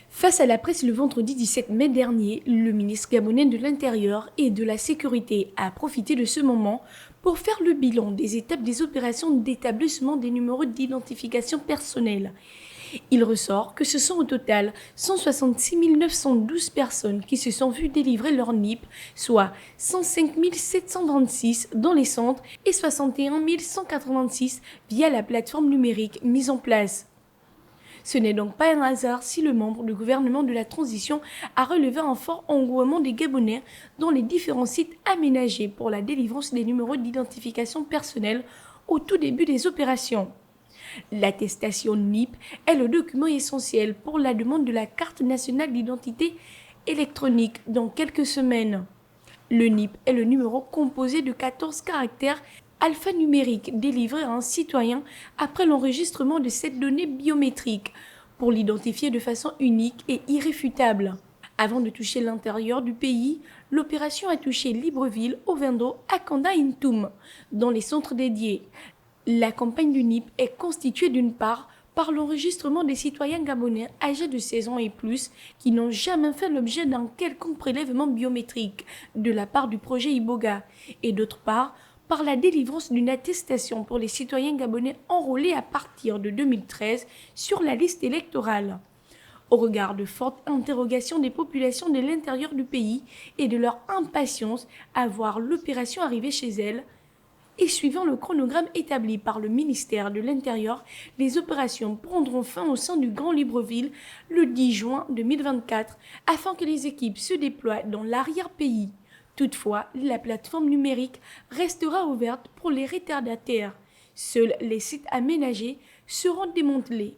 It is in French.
Face à la presse le vendredi 17 mai dernier, le ministre gabonais de l'Intérieur et de la Sécurité a profité de ce moment pour faire le bilan des étapes des opérations d'établissement des numéros d'identification personnelle. Il ressort que ce sont au total 166 912 personnes qui se sont vues délivrer leur NIP, soit 105 726 dans les centres et 61 186 via la plateforme numérique mise en place. Ce n'est donc pas un hasard si le membre du gouvernement de la transition a relevé un fort engouement des Gabonais dans les différents sites aménagés pour la délivrance des numéros d'identification personnelle au tout début des opérations. L'attestation NIP est le document essentiel pour la demande de la carte nationale d'identité électronique dans quelques semaines. Le NIP est le numéro composé de 14 caractères alphanumériques délivrés à un citoyen après l'enregistrement de cette donnée biométrique pour l'identifier de façon unique et irréfutable. Avant de toucher l'intérieur du pays, l'opération a touché Libreville, Ovendo, Akanda et Ntoum, dans les centres dédiés. La campagne du NIP est constituée d'une part par l'enregistrement des citoyens gabonais âgés de 16 ans et plus qui n'ont jamais fait l'objet d'un quelconque prélèvement biométrique de la part du projet Iboga, et d'autre part par la délivrance d'une attestation pour les citoyens gabonais enrôlés à partir de 2013 sur la liste électorale. Au regard de fortes interrogations des populations de l'intérieur du pays et de leur impatience à voir l'opération arriver chez elles, et suivant le chronogramme établi par le ministère de l'Intérieur, les opérations prendront fin au sein du Grand Libreville le 10 juin 2024 afin que les équipes se déploient dans l'arrière-pays. Toutefois, la plateforme numérique restera ouverte pour les retardataires. Seuls les sites aménagés seront démantelés.